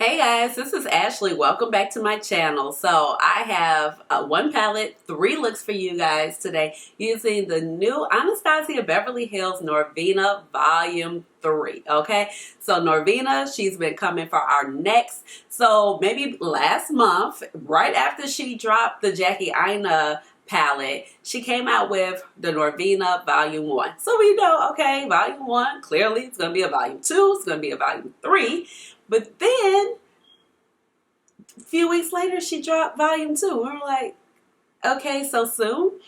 Hey guys, this is Ashley. Welcome back to my channel. So I have one palette, 3 looks for you guys today using the new Anastasia Beverly Hills Norvina Volume 3. Okay, so Norvina, she's been coming for our next. So maybe last month, right after she dropped the Jackie Aina palette, she came out with the Norvina Volume 1. So we know, okay, Volume 1, clearly it's going to be a Volume 2, it's going to be a Volume 3. But then, a few weeks later, she dropped Volume 2. We were like, okay, so soon?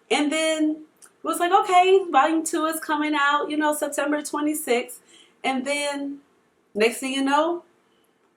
And then it was like, okay, Volume 2 is coming out, September 26th. And then, next thing you know,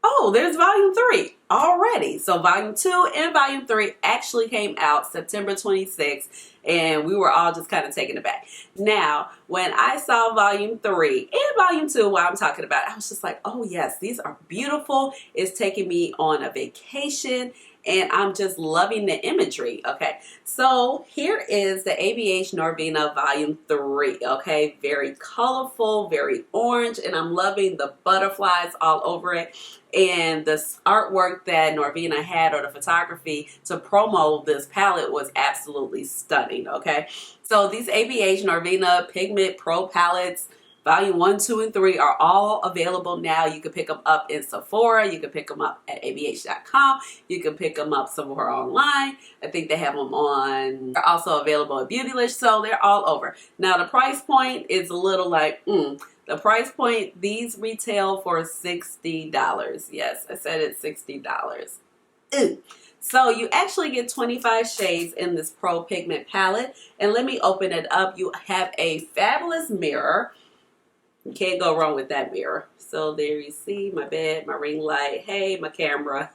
oh, there's Volume 3 already. So Volume 2 and Volume 3 actually came out September 26th, and we were all just kind of taken aback. Now, when I saw Volume 3 and Volume 2, what I'm talking about, I was just like, oh yes, these are beautiful. It's taking me on a vacation, and I'm just loving the imagery. Okay, so here is the ABH Norvina Volume 3. Okay, very colorful, very orange, and I'm loving the butterflies all over it. And the artwork that Norvina had, or the photography to promo this palette, was absolutely stunning. Okay, so these ABH Norvina Pigment Pro palettes, Volume 1, 2, and 3 are all available now. You can pick them up in Sephora. You can pick them up at abh.com. You can pick them up somewhere online. I think they have them on. They're also available at Beautylish, so they're all over. Now the price point is a little like, The price point, these retail for $60. Yes, I said it's $60. So you actually get 25 shades in this Pro Pigment palette. And let me open it up. You have a fabulous mirror. You can't go wrong with that mirror. So there you see my bed, my ring light, hey, my camera.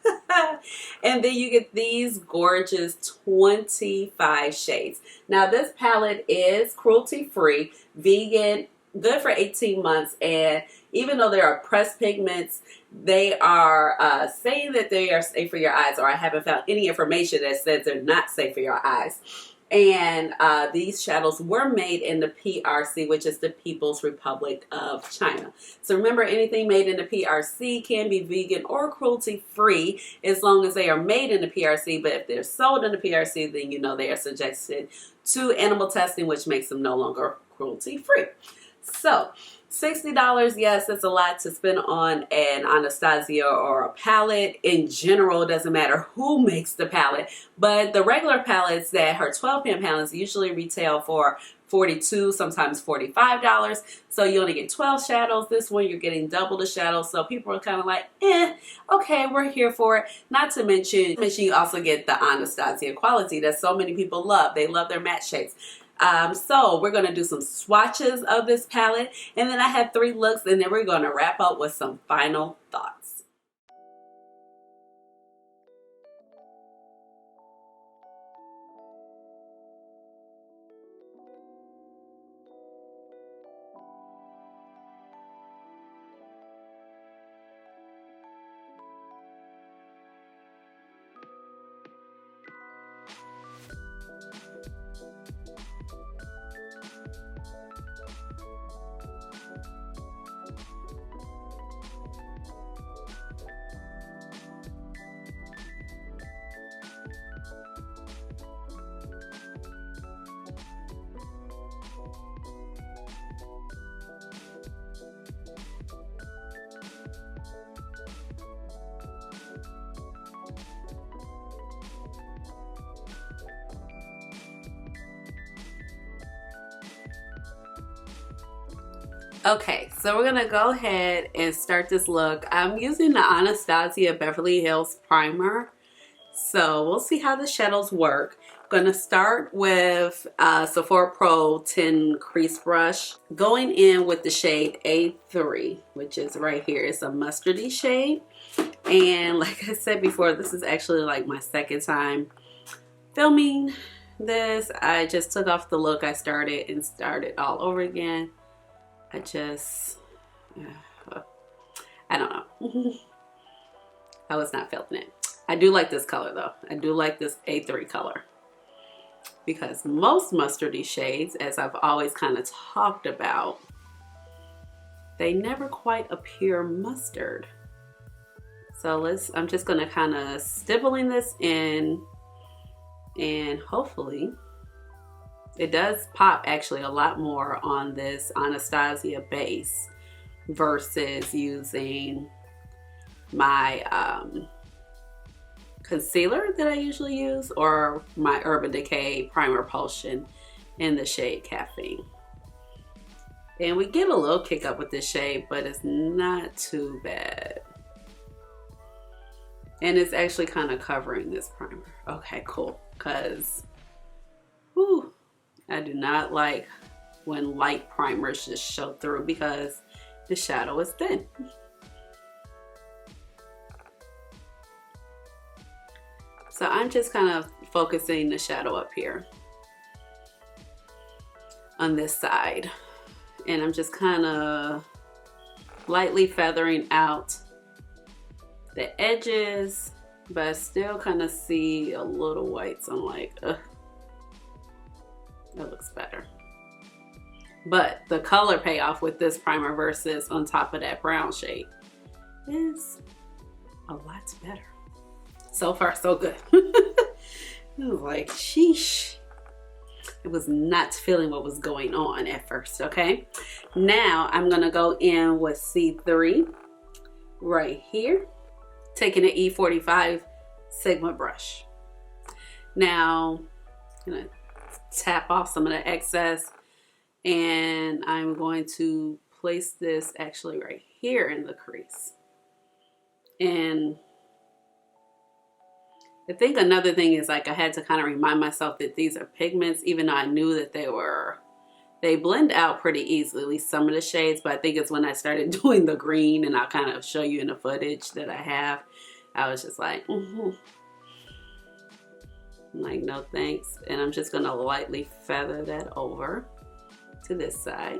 And then you get these gorgeous 25 shades. Now this palette is cruelty-free, vegan, good for 18 months, and even though there are pressed pigments, they are saying that they are safe for your eyes, or I haven't found any information that says they're not safe for your eyes. And these shadows were made in the PRC, which is the People's Republic of China. So remember, anything made in the PRC can be vegan or cruelty-free as long as they are made in the PRC. But if they're sold in the PRC, then you know they are subjected to animal testing, which makes them no longer cruelty-free. So $60, yes, it's a lot to spend on an Anastasia or a palette. In general, it doesn't matter who makes the palette, but the regular palettes, that her 12-pan palettes, usually retail for $42, sometimes $45. So you only get 12 shadows. This one, you're getting double the shadows. So people are kind of like, okay, we're here for it. Not to mention you also get the Anastasia quality that so many people love. They love their matte shades. So we're going to do some swatches of this palette, and then I have 3 looks, and then we're going to wrap up with some final thoughts. Okay, so we're gonna go ahead and start this look. I'm using the Anastasia Beverly Hills primer, so we'll see how the shadows work. I'm gonna start with Sephora Pro 10 crease brush, going in with the shade A3, which is right here. It's a mustardy shade, and like I said before, this is actually like my second time filming this. I just took off the look I started and started all over again. I don't know. I was not feeling it. I do like this color though. I do like this A3 color, because most mustardy shades, as I've always kind of talked about, they never quite appear mustard. So I'm just gonna kind of stippling this in, and hopefully it does pop actually a lot more on this Anastasia base versus using my concealer that I usually use, or my Urban Decay Primer Potion in the shade Caffeine. And we get a little kick up with this shade, but it's not too bad. And it's actually kind of covering this primer. Okay, cool. Because, whew, I do not like when light primers just show through because the shadow is thin. So I'm just kind of focusing the shadow up here on this side. And I'm just kind of lightly feathering out the edges, but I still kind of see a little white. So I'm like, ugh, that looks better. But the color payoff with this primer versus on top of that brown shade is a lot better. So far, so good. I was like, sheesh. It was not feeling what was going on at first, okay? Now I'm gonna go in with C3 right here, taking an E45 Sigma brush. Now, I'm gonna tap off some of the excess, and I'm going to place this actually right here in the crease. And I think another thing is, like, I had to kind of remind myself that these are pigments, even though I knew that they blend out pretty easily, at least some of the shades. But I think it's when I started doing the green, and I'll kind of show you in the footage that I have, I was just like, like, no thanks. And I'm just gonna lightly feather that over to this side.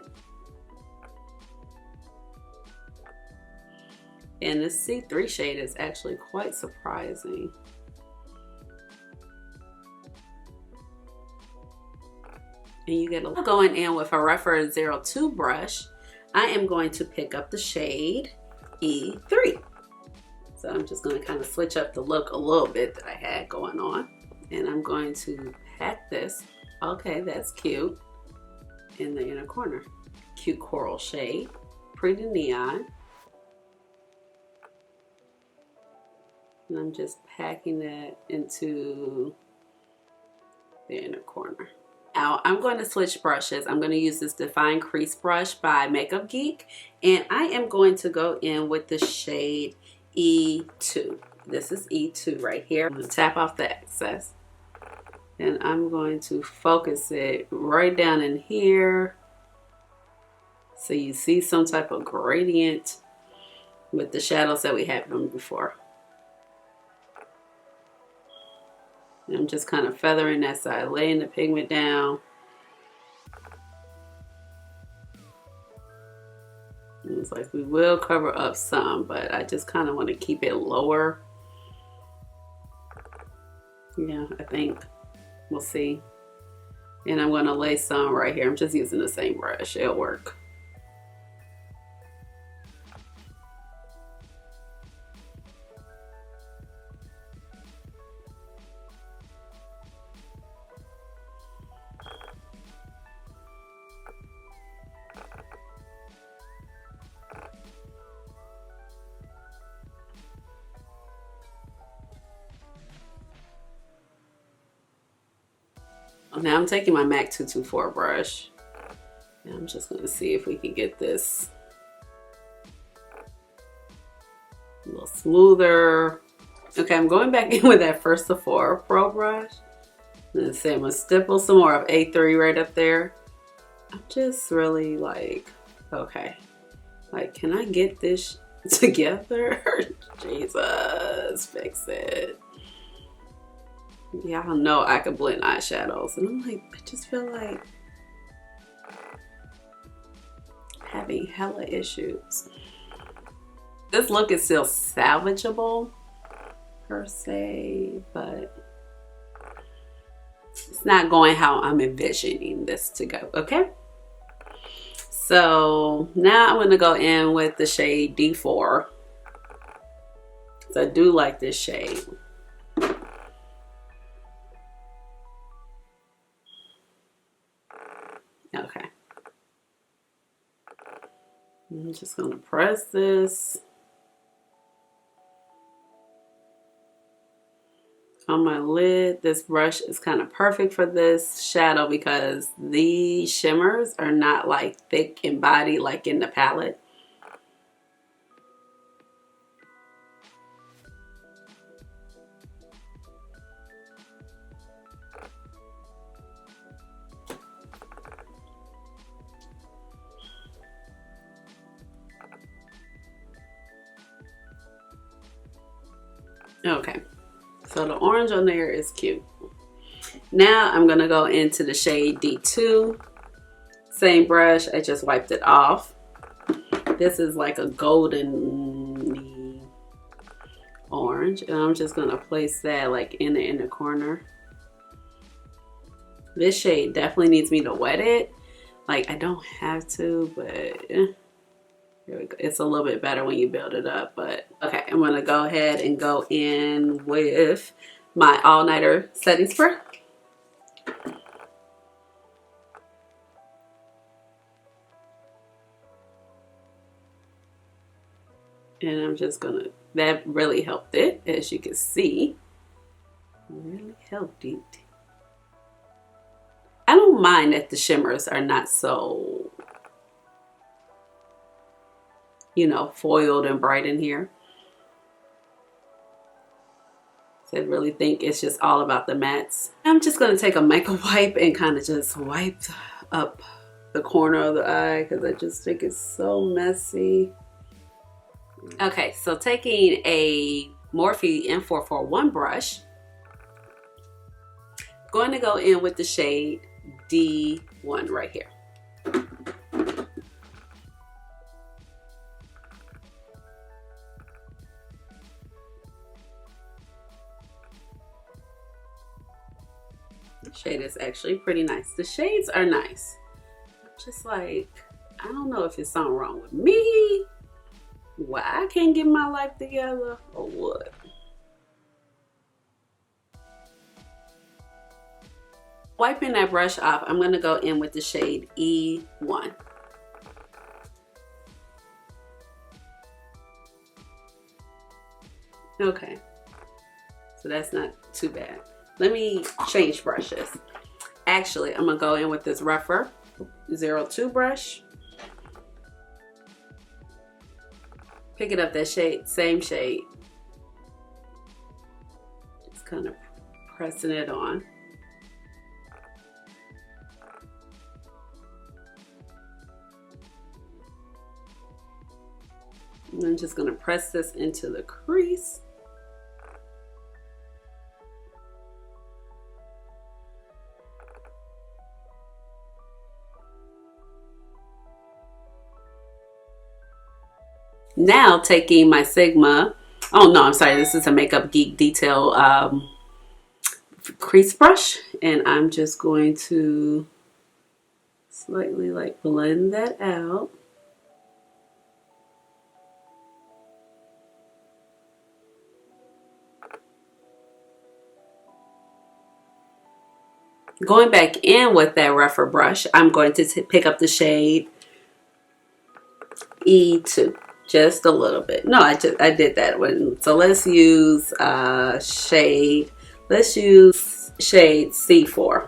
And this C3 shade is actually quite surprising. And you get a little going in with a rougher 02 brush. I am going to pick up the shade E3. So I'm just going to kind of switch up the look a little bit that I had going on. And I'm going to pat this. Okay, that's cute. In the inner corner. Cute coral shade. Pretty neon. And I'm just packing that into the inner corner. Now I'm going to switch brushes. I'm going to use this Define Crease brush by Makeup Geek, and I am going to go in with the shade E2. This is E2 right here. I'm going to tap off the excess, and I'm going to focus it right down in here so you see some type of gradient with the shadows that we had from before. And I'm just kind of feathering that side, laying the pigment down. And it's like we will cover up some, but I just kind of want to keep it lower. Yeah, I think we'll see. And I'm going to lay some right here. I'm just using the same brush. It'll work. Now I'm taking my MAC 224 brush, and I'm just going to see if we can get this a little smoother. Okay, I'm going back in with that first Sephora Pro brush. And then say I'm going to stipple some more of A3 right up there. I'm just really like, okay, like, can I get this together? Jesus, fix it. Y'all know I can blend eyeshadows, and I'm like, I just feel like having hella issues. This look is still salvageable per se, but it's not going how I'm envisioning this to go, okay? So now I'm going to go in with the shade D4 So I do like this shade. Okay. I'm just going to press this on my lid. This brush is kind of perfect for this shadow because the shimmers are not like thick and body like in the palette. Okay, so the orange on there is cute. Now I'm gonna go into the shade D2. Same brush, I just wiped it off. This is like a golden orange, and I'm just gonna place that like in the inner corner. This shade definitely needs me to wet it. Like, I don't have to, but here we go. It's a little bit better when you build it up, but okay, I'm gonna go ahead and go in with my all-nighter setting spray. And I'm just gonna, that really helped it, as you can see. Really helped it. I don't mind that the shimmers are not so, you know, foiled and bright in here. So I really think it's just all about the mattes. I'm just gonna take a makeup wipe and kind of just wipe up the corner of the eye because I just think it's so messy. Okay, so taking a Morphe M441 brush, going to go in with the shade D1 right here. The shade is actually pretty nice. The shades are nice. Just like, I don't know if it's something wrong with me, why I can't get my life together, or what. Wiping that brush off, I'm going to go in with the shade E1. Okay, so that's not too bad. Let me change brushes. Actually, I'm going to go in with this rougher 02 brush. Picking up that shade, same shade. Just kind of pressing it on. And I'm just going to press this into the crease. Now taking my Sigma, oh no, I'm sorry, this is a Makeup Geek Detail crease brush, and I'm just going to slightly like blend that out. Going back in with that rougher brush, I'm going to pick up the shade E2, just a little bit. No, I did that one. So let's use shade C4.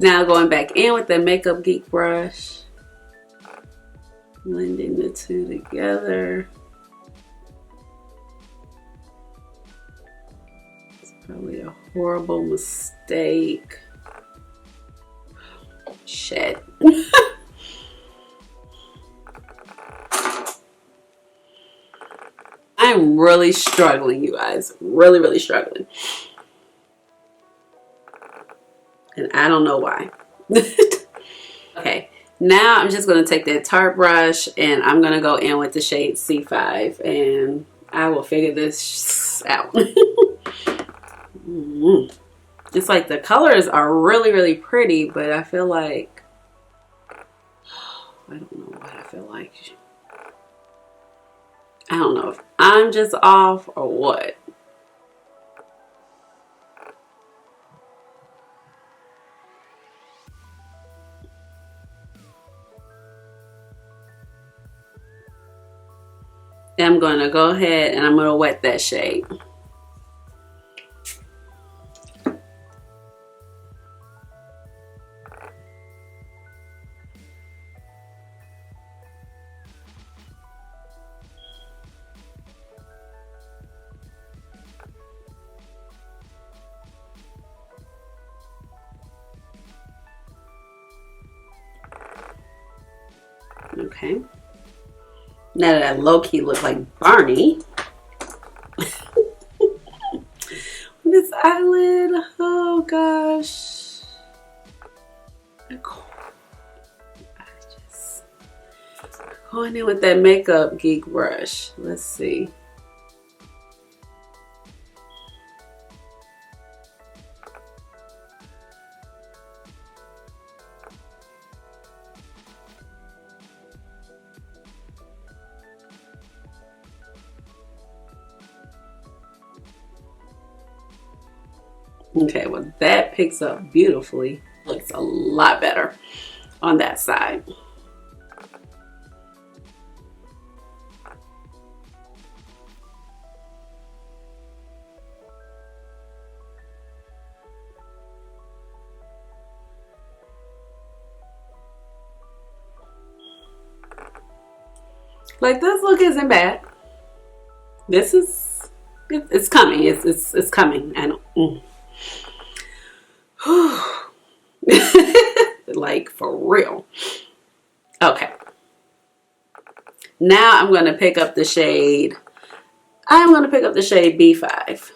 Now going back in with the Makeup Geek brush, blending the two together. It's probably a horrible mistake. Shit. I'm really struggling, you guys. Really, really struggling. And I don't know why. Okay, now I'm just going to take that Tarte brush and I'm going to go in with the shade C5 and I will figure this out. It's like the colors are really, really pretty, but I feel like, I don't know what I feel like. I don't know if I'm just off or what. And I'm going to go ahead and I'm going to wet that shade. Okay. Now that I low-key look like Barney. This eyelid, oh gosh. I just going in with that Makeup Geek brush. Let's see. Okay, well that picks up beautifully. Looks a lot better on that side. Like this look isn't bad. This is, it's coming. It's coming. And like for real. Okay. Now I'm going to pick up the shade. I'm going to pick up the shade B5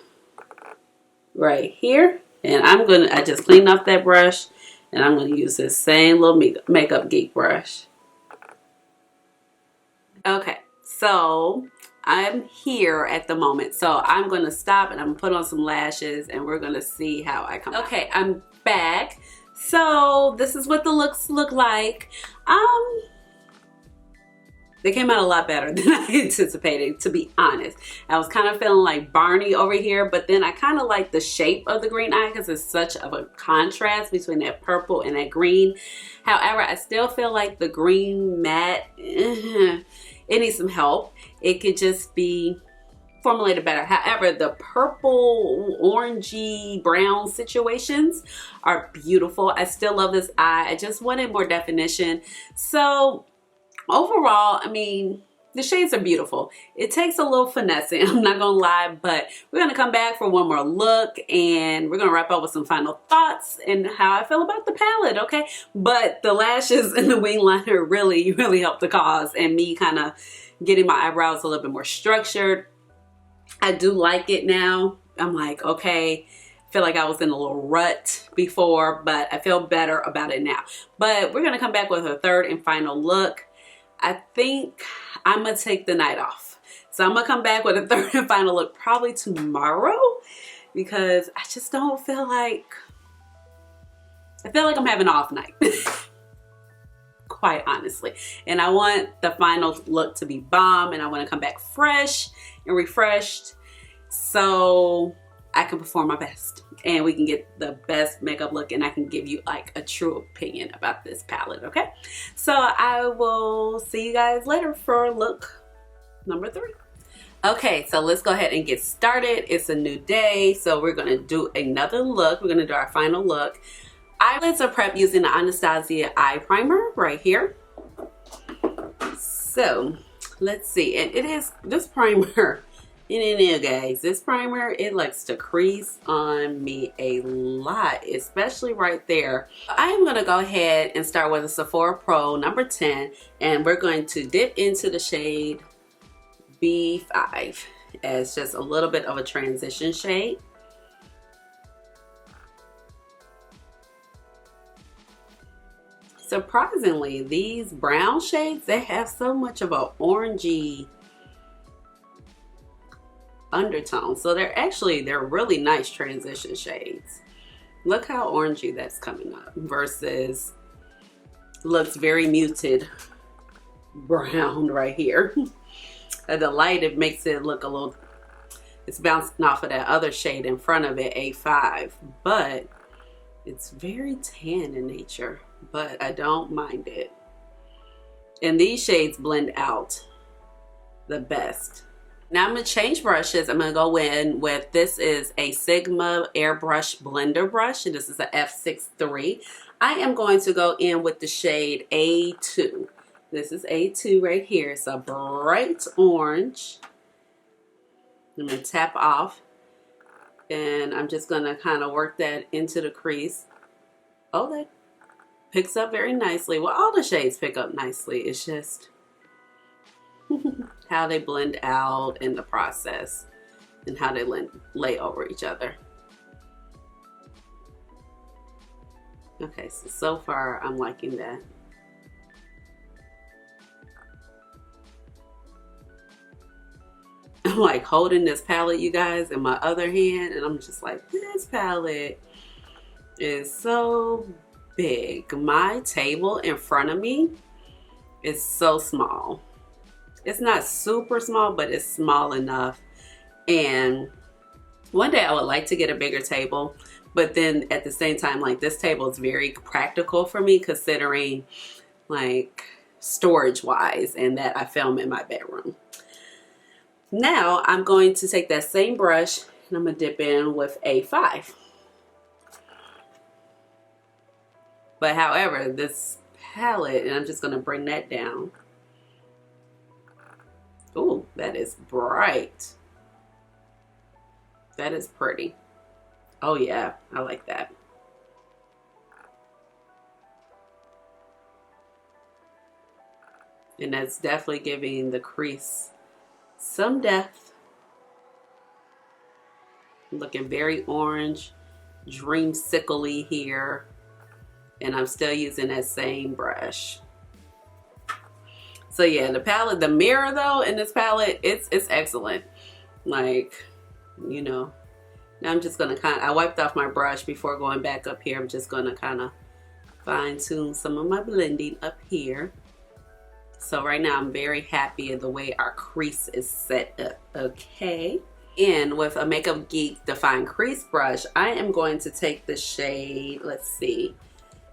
right here. And I just cleaned off that brush and I'm going to use this same little Makeup Geek brush. Okay. So I'm here at the moment. So I'm going to stop and I'm going to put on some lashes and we're going to see how I come out. Okay, I'm back. So this is what the looks look like. They came out a lot better than I anticipated, to be honest. I was kind of feeling like Barney over here, but then I kind of like the shape of the green eye because it's such of a contrast between that purple and that green. However, I still feel like the green matte, it needs some help. It could just be formulated better. However, the purple, orangey, brown situations are beautiful. I still love this eye. I just wanted more definition. So overall, I mean, the shades are beautiful. It takes a little finessing, I'm not gonna lie, but we're gonna come back for one more look and we're gonna wrap up with some final thoughts and how I feel about the palette, okay? But the lashes and the wing liner really, really helped the cause and me kind of getting my eyebrows a little bit more structured. I do like it now. I'm like, okay, I feel like I was in a little rut before, but I feel better about it now. But we're gonna come back with a third and final look. I think I'm gonna take the night off. So I'm gonna come back with a third and final look probably tomorrow because I just don't feel like, I feel like I'm having an off night. Quite honestly. And I want the final look to be bomb and I want to come back fresh and refreshed so I can perform my best and we can get the best makeup look and I can give you like a true opinion about this palette, okay? So I will see you guys later for look number 3. Okay, so let's go ahead and get started. It's a new day, so we're gonna do another look. We're gonna do our final look. Eyelids are prepped using the Anastasia eye primer right here. So let's see, and it is this primer. Guys, this primer, it likes to crease on me a lot, especially right there. I am going to go ahead and start with a Sephora Pro number 10 and we're going to dip into the shade B5 as just a little bit of a transition shade. Surprisingly, these brown shades, they have so much of an orangey undertone. So they're really nice transition shades. Look how orangey that's coming up versus looks very muted brown right here. At the light, it makes it look a little, it's bouncing off of that other shade in front of it, A5, but it's very tan in nature, but I don't mind it. And these shades blend out the best. Now I'm gonna change brushes. I'm gonna go in with, this is a Sigma airbrush blender brush, and this is a F63. I am going to go in with the shade A2. This is A2 right here. It's a bright orange. I'm gonna tap off, and I'm just gonna kind of work that into the crease. Oh, that picks up very nicely. Well, all the shades pick up nicely. It's just how they blend out in the process and how they lay over each other. Okay, so far I'm liking that. I'm like holding this palette, you guys, in my other hand, and I'm just like, this palette is so big. My table in front of me is so small. It's not super small, but it's small enough. And one day I would like to get a bigger table, but then at the same time, like, this table is very practical for me, considering like storage wise, and that I film in my bedroom. Now I'm going to take that same brush and I'm gonna dip in with A5. But however, this palette, and I'm just gonna bring that down. Ooh, that is bright. That is pretty. Oh yeah, I like that. And that's definitely giving the crease some depth. Looking very orange, dreamsicle-y here. And I'm still using that same brush. So yeah, the palette, the mirror though in this palette, it's excellent. Like, you know, now I'm just gonna I wiped off my brush before going back up here. I'm just gonna kind of fine tune some of my blending up here. So right now I'm very happy with the way our crease is set up, okay? And with a Makeup Geek Define Crease Brush, I am going to take the shade, let's see,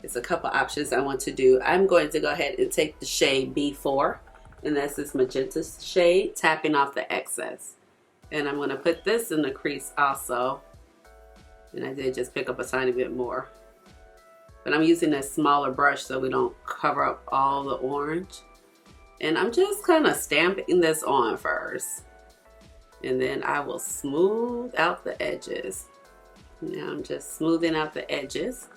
there's a couple options I want to do. I'm going to go ahead and take the shade B4, and that's this magenta shade, tapping off the excess. And I'm gonna put this in the crease also. And I did just pick up a tiny bit more. But I'm using a smaller brush so we don't cover up all the orange. And I'm just kind of stamping this on first. And then I will smooth out the edges. Now I'm just smoothing out the edges.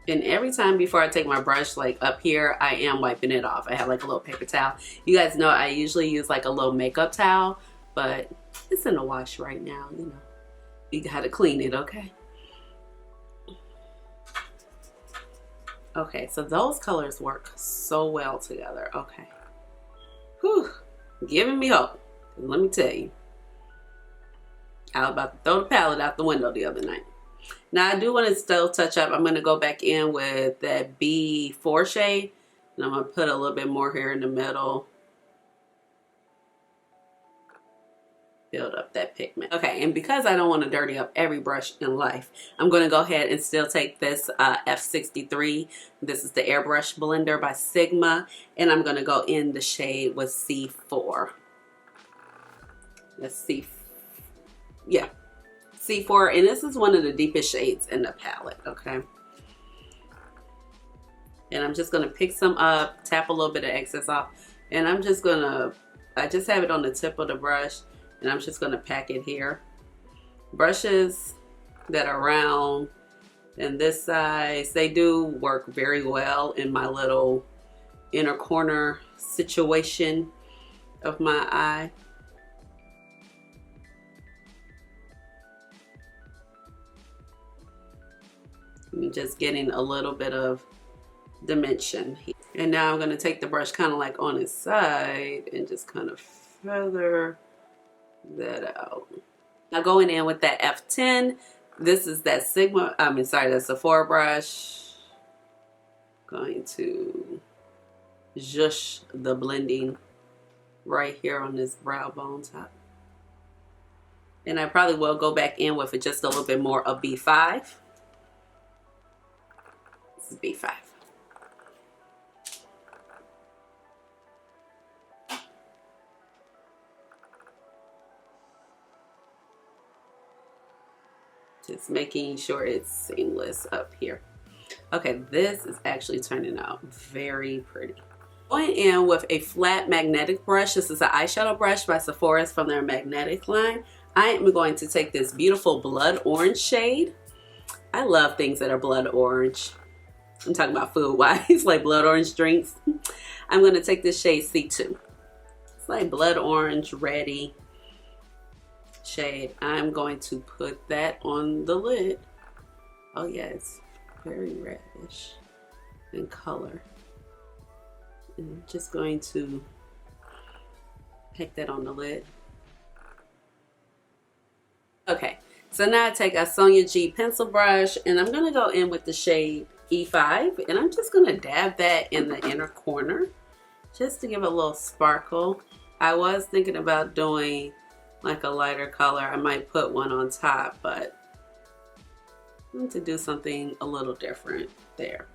And every time before I take my brush like up here, I am wiping it off. I have like a little paper towel. You guys know I usually use like a little makeup towel, but it's in the wash right now, you know. You gotta clean it, okay? Okay, so those colors work so well together, okay. Whew, giving me hope. Let me tell you. I was about to throw the palette out the window the other night. Now I do want to still touch up. I'm going to go back in with that B4 shade. And I'm going to put a little bit more here in the middle. Build up that pigment. Okay, and because I don't want to dirty up every brush in life, I'm going to go ahead and still take this F63. This is the Airbrush Blender by Sigma. And I'm going to go in the shade with C4. Let's see. Yeah. C4, and this is one of the deepest shades in the palette, okay? And I'm just gonna pick some up, tap a little bit of excess off, and I'm just gonna, I just have it on the tip of the brush, and I'm just gonna pack it here. Brushes that are round and this size, they do work very well in my little inner corner situation of my eye. I'm just getting a little bit of dimension here. And now I'm going to take the brush kind of like on its side and just kind of feather that out. Now going in with that F10, this is that that Sephora brush. Going to zhush the blending right here on this brow bone top. And I probably will go back in with just a little bit more of B5. This is B5. Just making sure it's seamless up here. Okay, this is actually turning out very pretty. Going in with a flat magnetic brush. This is an eyeshadow brush by Sephora from their magnetic line. I am going to take this beautiful blood orange shade. I love things that are blood orange. I'm talking about food-wise, like blood orange drinks. I'm going to take this shade C2. It's like blood orange, reddy shade. I'm going to put that on the lid. Oh yeah, it's very reddish in color. And I'm just going to pick that on the lid. Okay, so now I take a Sonia G pencil brush and I'm gonna go in with the shade E5 and I'm just gonna dab that in the inner corner just to give it a little sparkle. I was thinking about doing like a lighter color. I might put one on top, but I want to do something a little different there.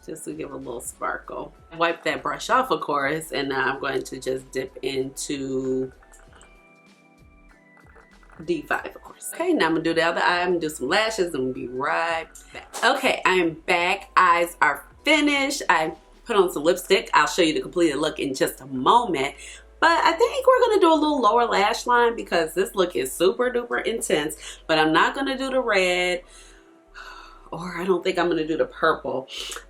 Just to give a little sparkle. Wipe that brush off, of course, and now I'm going to just dip into D5, of course. Okay, now I'm gonna do the other eye. I'm gonna do some lashes and we'll be right back. Okay, I am back. Eyes are finished. I put on some lipstick. I'll show you the completed look in just a moment. But I think we're gonna do a little lower lash line because this look is super duper intense. But I'm not gonna do the red, or I don't think I'm gonna do the purple.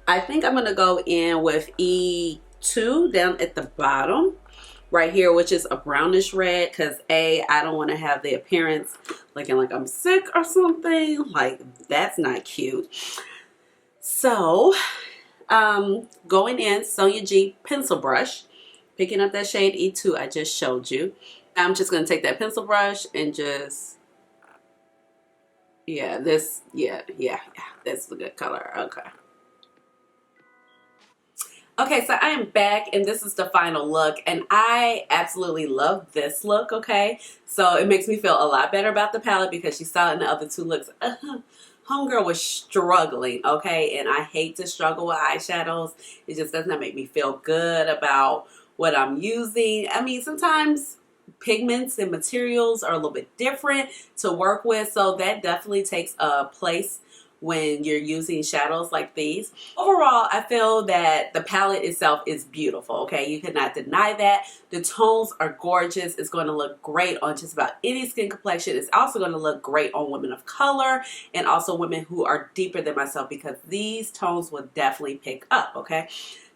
I think I'm gonna go in with E2 down at the bottom right here, which is a brownish red, because I don't want to have the appearance looking like I'm sick or something. Like, that's not cute. So going in, Sonia G pencil brush, picking up that shade E2 I just showed you. I'm just going to take that pencil brush and just, yeah, that's a good color. Okay. Okay, so I am back and this is the final look and I absolutely love this look, okay? So it makes me feel a lot better about the palette because you saw in the other two looks, homegirl was struggling, okay? And I hate to struggle with eyeshadows. It just does not make me feel good about what I'm using. I mean, sometimes pigments and materials are a little bit different to work with, so that definitely takes a place when you're using shadows like these. Overall, I feel that the palette itself is beautiful, okay? You cannot deny that. The tones are gorgeous. It's going to look great on just about any skin complexion. It's also going to look great on women of color and also women who are deeper than myself because these tones will definitely pick up, okay?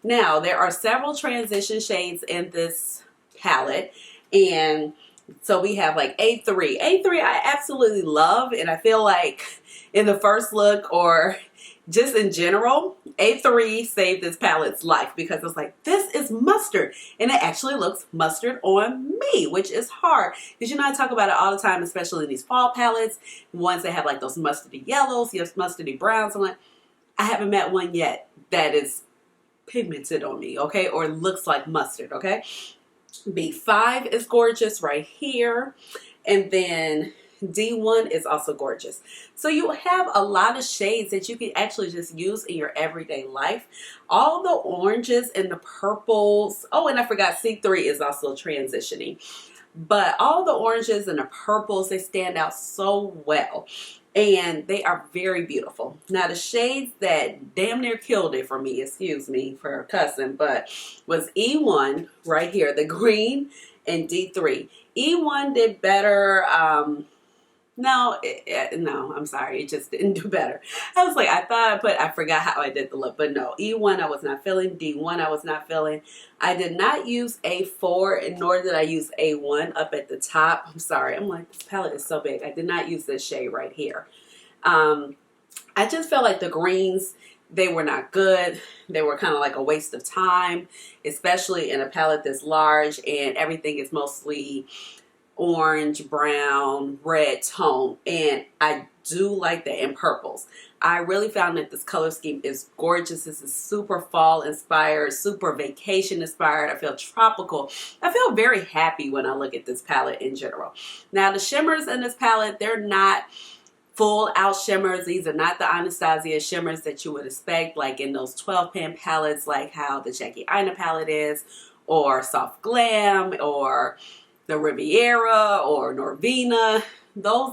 Now, there are several transition shades in this palette, and so we have like A3. A3 I absolutely love, and I feel like in the first look or just in general, A3 saved this palette's life because it's like, this is mustard. And it actually looks mustard on me, which is hard. Because you know, I talk about it all the time, especially in these fall palettes, ones that have like those mustardy yellows, yes, mustardy browns. I'm like, I haven't met one yet that is pigmented on me, okay? Or looks like mustard, okay? B5 is gorgeous right here. And then D1 is also gorgeous. So you have a lot of shades that you can actually just use in your everyday life. All the oranges and the purples. Oh, and I forgot C3 is also transitioning. But all the oranges and the purples, they stand out so well. And they are very beautiful. Now the shades that damn near killed it for me, excuse me for cussing, but was E1 right here, the green, and D3. E1 did better. No, I'm sorry. It just didn't do better. I was like, I forgot how I did the look. But no, E1 I was not feeling. D1 I was not feeling. I did not use A4, and nor did I use A1 up at the top. I'm sorry. I'm like, this palette is so big. I did not use this shade right here. I just felt like the greens, they were not good. They were kind of like a waste of time, especially in a palette this large and everything is mostly orange, brown, red tone. And I do like that in purples. I really found that this color scheme is gorgeous. This is super fall inspired, super vacation inspired. I feel tropical. I feel very happy when I look at this palette in general. Now the shimmers in this palette, they're not full out shimmers. These are not the Anastasia shimmers that you would expect, like in those 12 pan palettes, like how the Jackie Aina palette is, or Soft Glam, or the Riviera, or Norvina.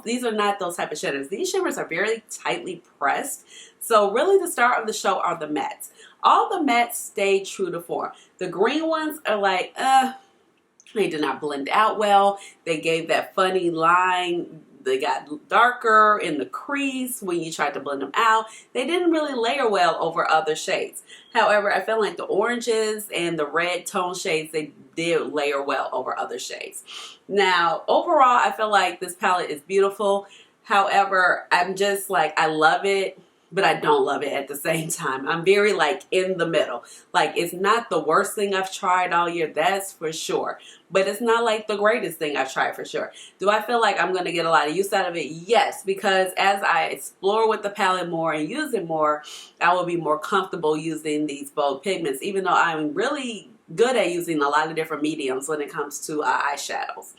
These are not those type of shimmers. These shimmers are very tightly pressed. So really the star of the show are the mattes. All the mattes stay true to form. The green ones are like, they did not blend out well. They gave that funny line. They got darker in the crease when you tried to blend them out. They didn't really layer well over other shades. However, I felt like the oranges and the red tone shades, they did layer well over other shades. Now, overall, I feel like this palette is beautiful. However, I'm just like, I love it, but I don't love it at the same time. I'm very like in the middle. Like, it's not the worst thing I've tried all year, that's for sure. But it's not like the greatest thing I've tried for sure. Do I feel like I'm going to get a lot of use out of it? Yes, because as I explore with the palette more and use it more, I will be more comfortable using these bold pigments, even though I'm really good at using a lot of different mediums when it comes to eyeshadows.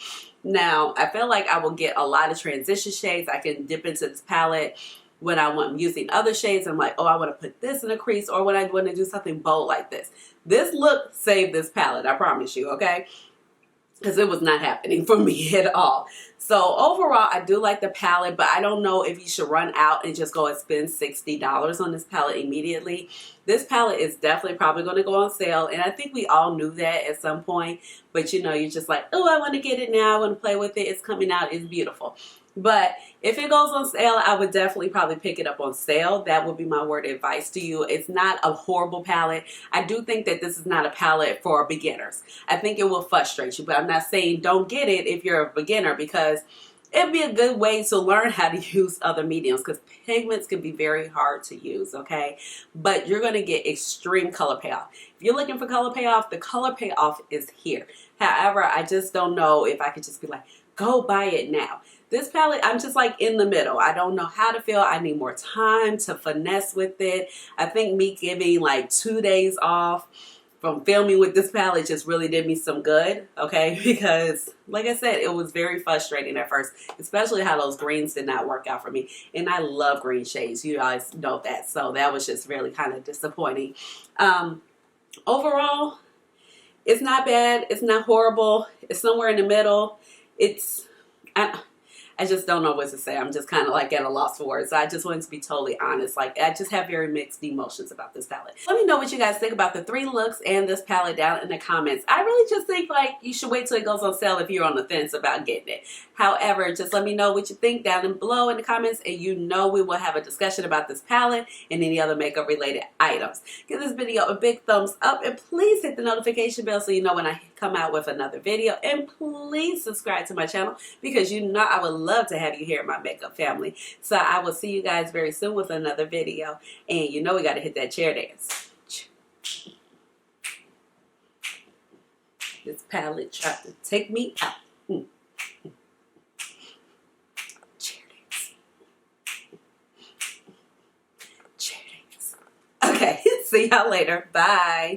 Now, I feel like I will get a lot of transition shades. I can dip into this palette when I'm using other shades. I'm like, oh, I want to put this in a crease, or when I want to do something bold like this. This look saved this palette, I promise you, okay? Because it was not happening for me at all. So overall, I do like the palette, but I don't know if you should run out and just go and spend $60 on this palette immediately. This palette is definitely probably going to go on sale, and I think we all knew that at some point. But you know, you're just like, oh, I want to get it now. I want to play with it. It's coming out. It's beautiful. But if it goes on sale, I would definitely probably pick it up on sale. That would be my word of advice to you. It's not a horrible palette. I do think that this is not a palette for beginners. I think it will frustrate you, but I'm not saying don't get it if you're a beginner, because it'd be a good way to learn how to use other mediums, because pigments can be very hard to use, okay? But you're going to get extreme color payoff. If you're looking for color payoff, the color payoff is here. However, I just don't know if I could just be like, go buy it now. This palette, I'm just like in the middle. I don't know how to feel. I need more time to finesse with it. I think me giving like 2 days off from filming with this palette just really did me some good, okay? Because like I said, it was very frustrating at first, especially how those greens did not work out for me. And I love green shades. You guys know that. So that was just really kind of disappointing. Overall, it's not bad. It's not horrible. It's somewhere in the middle. I just don't know what to say. I'm just kind of like at a loss for words. So I just wanted to be totally honest. Like, I just have very mixed emotions about this palette. Let me know what you guys think about the 3 looks and this palette down in the comments. I really just think like you should wait till it goes on sale if you're on the fence about getting it. However, just let me know what you think down below in the comments, and you know we will have a discussion about this palette and any other makeup related items. Give this video a big thumbs up, and please hit the notification bell so you know when I come out with another video. And please subscribe to my channel, because you know I would love to have you here in my makeup family. So I will see you guys very soon with another video. And you know we got to hit that chair dance. This palette tried to take me out. Chair dance. Chair dance. Okay, see y'all later. Bye.